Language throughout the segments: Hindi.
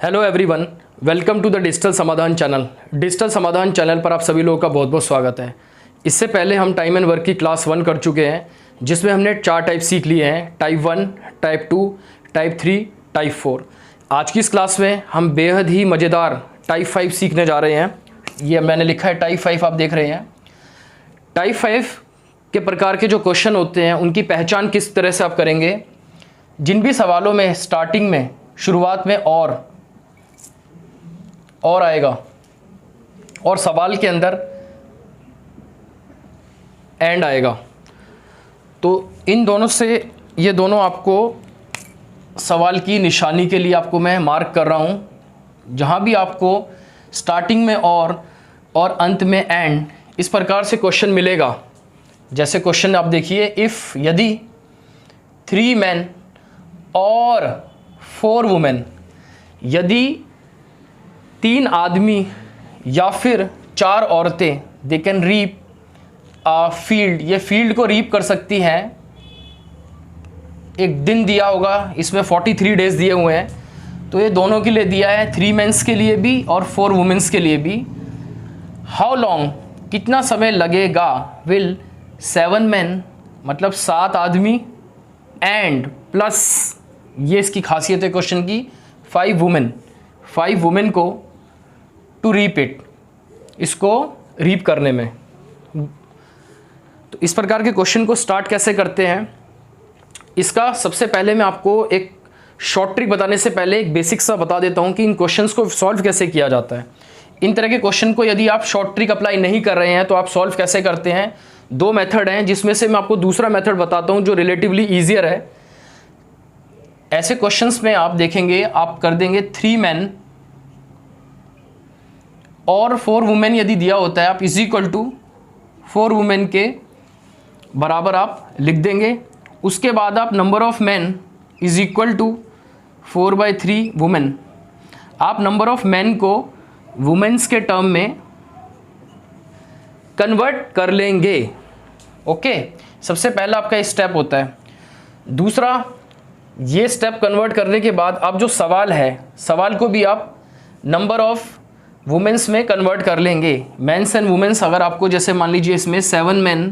Hello everyone, welcome to the digital Samadhan channel. Digital Samadhan channel पर आप सभी लोगों का बहुत बहुत स्वागत है। इससे पहले हम टाइम एंड वर्क की क्लास 1 कर चुके हैं, जिसमें हमने 4 टाइप सीख लिए हैं, टाइप 1, टाइप 2, टाइप 3, टाइप 4। आज की इस क्लास में हम बेहद ही मज़ेदार टाइप 5 सीखने जा रहे हैं। ये मैंने लिखा है टाइप 5, आप देख रहे हैं। टाइप 5 के प्रकार के जो क्वेश्चन होते हैं उनकी पहचान किस तरह से आप करेंगे। जिन भी सवालों में स्टार्टिंग में शुरुआत में और आएगा और सवाल के अंदर एंड आएगा, तो इन दोनों से ये दोनों आपको सवाल की निशानी के लिए आपको मैं मार्क कर रहा हूँ। जहाँ भी आपको स्टार्टिंग में और अंत में एंड, इस प्रकार से क्वेश्चन मिलेगा। जैसे क्वेश्चन आप देखिए, इफ़ यदि 3 men और 4 women, यदि 3 आदमी या फिर 4 औरतें, they can reap a field, ये फील्ड को रीप कर सकती हैं। एक दिन दिया होगा, इसमें 43 डेज दिए हुए हैं, तो ये दोनों के लिए दिया है, 3 मेंस के लिए भी और 4 वुमेन्स के लिए भी। हाउ लॉन्ग, कितना समय लगेगा, विल 7 men, मतलब 7 आदमी, एंड प्लस, ये इसकी खासियत है क्वेश्चन की, 5 वुमेन को टू रीप इट, इसको रीप करने में। तो इस प्रकार के क्वेश्चन को स्टार्ट कैसे करते हैं, इसका सबसे पहले मैं आपको एक शॉर्ट ट्रिक बताने से पहले एक बेसिक सा बता देता हूं कि इन क्वेश्चंस को सॉल्व कैसे किया जाता है। इन तरह के क्वेश्चन को यदि आप शॉर्ट ट्रिक अप्लाई नहीं कर रहे हैं तो आप सॉल्व कैसे करते हैं। 2 मेथड हैं, जिसमें से मैं आपको दूसरा मेथड बताता हूं जो रिलेटिवली ईजियर है। ऐसे क्वेश्चंस में आप देखेंगे, आप कर देंगे 3 men और 4 वुमेन यदि दिया होता है, आप इज इक्वल टू 4 वुमेन के बराबर आप लिख देंगे। उसके बाद आप number of man is equal to 4/3 women. आप नंबर ऑफ मैन को वुमेन्स के टर्म में कन्वर्ट कर लेंगे। ओके, सबसे पहला आपका स्टेप होता है। दूसरा, ये स्टेप कन्वर्ट करने के बाद आप जो सवाल है, सवाल को भी आप नंबर ऑफ वुमेन्स में कन्वर्ट कर लेंगे। मेंस एंड वुमेन्स, अगर आपको जैसे मान लीजिए इसमें 7 men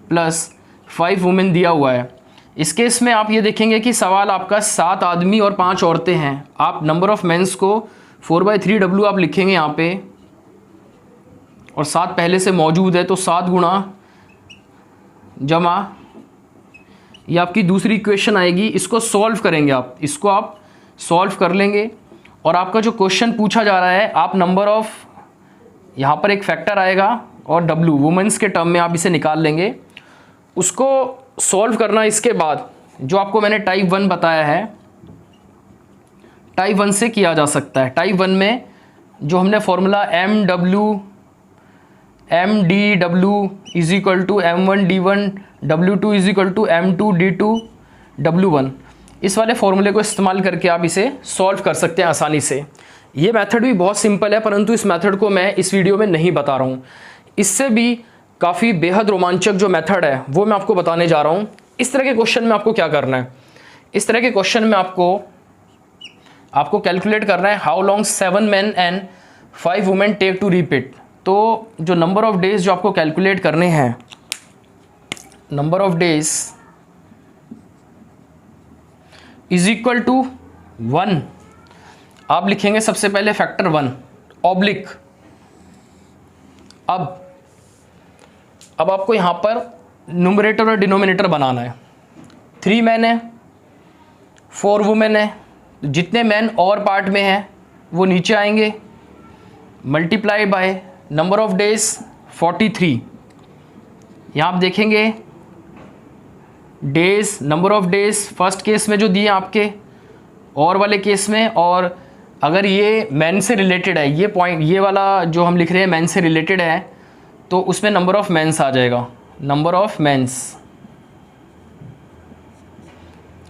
प्लस 5 वुमेन दिया हुआ है, इस केस में आप ये देखेंगे कि सवाल आपका 7 आदमी और 5 औरतें हैं। आप नंबर ऑफ मेंस को 4/3W आप लिखेंगे यहाँ पे, और 7 पहले से मौजूद है, तो 7 गुणा जमा, ये आपकी दूसरी इक्वेशन आएगी। इसको सॉल्व करेंगे आप, इसको आप सॉल्व कर लेंगे, और आपका जो क्वेश्चन पूछा जा रहा है, आप नंबर ऑफ, यहाँ पर एक फैक्टर आएगा और W वुमेन्स के टर्म में आप इसे निकाल लेंगे। उसको सॉल्व करना, इसके बाद जो आपको मैंने टाइप 1 बताया है, टाइप 1 से किया जा सकता है। टाइप 1 में जो हमने formula MDW is equal to M1D1 W2 is equal to M2D2 W1, इस वाले फॉर्मूले को इस्तेमाल करके आप इसे सॉल्व कर सकते हैं आसानी से। ये मेथड भी बहुत सिंपल है, परंतु इस मेथड को मैं इस वीडियो में नहीं बता रहा हूँ। इससे भी काफ़ी बेहद रोमांचक जो मेथड है वो मैं आपको बताने जा रहा हूँ। इस तरह के क्वेश्चन में आपको क्या करना है, इस तरह के क्वेश्चन में आपको कैलकुलेट करना है how long 7 men and 5 women take to repeat. तो जो नंबर ऑफ डेज जो आपको कैलकुलेट करने हैं, number of days is equal to 1, आप लिखेंगे सबसे पहले फैक्टर 1 ऑब्लिक। अब आपको यहाँ पर न्यूमरेटर और डिनोमिनेटर बनाना है। 3 men है, 4 women है, जितने मैन और पार्ट में हैं वो नीचे आएंगे, multiply by number of days 43। यहाँ आप देखेंगे days, number of days first case में जो दिए आपके, और वाले केस में, और अगर ये मैन से रिलेटेड है, ये पॉइंट, ये वाला जो हम लिख रहे हैं मैन से रिलेटेड है, तो उसमें नंबर ऑफ मैंस आ जाएगा, नंबर ऑफ मैंस।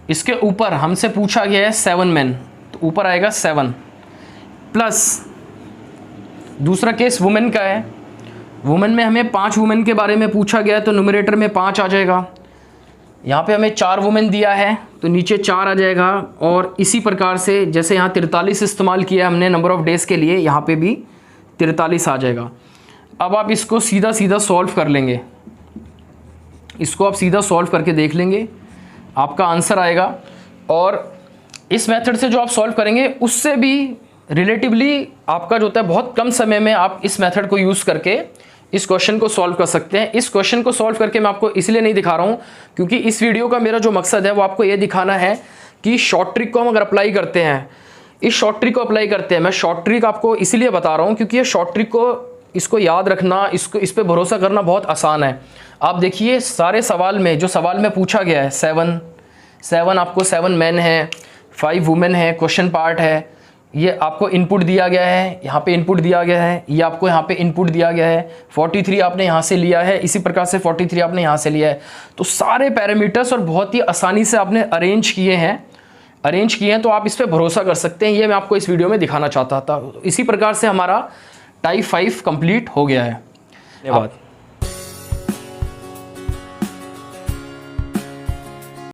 इसके ऊपर हमसे पूछा गया है 7 men, तो ऊपर आएगा 7 प्लस, दूसरा केस वुमेन का है। वुमेन में हमें 5 वुमेन के बारे में पूछा गया है, तो न्यूमरेटर में 5 आ जाएगा, यहाँ पे हमें 4 वुमेन दिया है तो नीचे 4 आ जाएगा, और इसी प्रकार से जैसे यहाँ 43 इस्तेमाल किया हमने नंबर ऑफ़ डेज़ के लिए, यहाँ पे भी 43 आ जाएगा। अब आप इसको सीधा सीधा सॉल्व कर लेंगे, इसको आप सीधा सॉल्व करके देख लेंगे, आपका आंसर आएगा। और इस मेथड से जो आप सॉल्व करेंगे उससे भी रिलेटिवली आपका जो होता है बहुत कम समय में आप इस मेथड को यूज़ करके इस क्वेश्चन को सॉल्व कर सकते हैं। इस क्वेश्चन को सॉल्व करके मैं आपको इसलिए नहीं दिखा रहा हूँ क्योंकि इस वीडियो का मेरा जो मकसद है वो आपको ये दिखाना है कि शॉर्ट ट्रिक को हम अगर अप्लाई करते हैं, इस शॉर्ट ट्रिक को अप्लाई करते हैं, मैं शॉर्ट ट्रिक आपको इसलिए बता रहा हूँ क्योंकि ये शॉर्ट ट्रिक को इसको याद रखना, इस पर भरोसा करना बहुत आसान है। आप देखिए सारे सवाल में जो सवाल में पूछा गया है 7 आपको 7 मैन है, 5 वुमेन है, क्वेश्चन पार्ट है, ये आपको इनपुट दिया गया है, यहाँ पे इनपुट दिया गया है, ये आपको यहाँ पे इनपुट दिया गया है, 43 आपने यहाँ से लिया है, इसी प्रकार से 43 आपने यहाँ से लिया है। तो सारे पैरामीटर्स और बहुत ही आसानी से आपने अरेंज किए हैं तो आप इस पर भरोसा कर सकते हैं। ये मैं आपको इस वीडियो में दिखाना चाहता था। इसी प्रकार से हमारा टाइप 5 कंप्लीट हो गया है। धन्यवाद।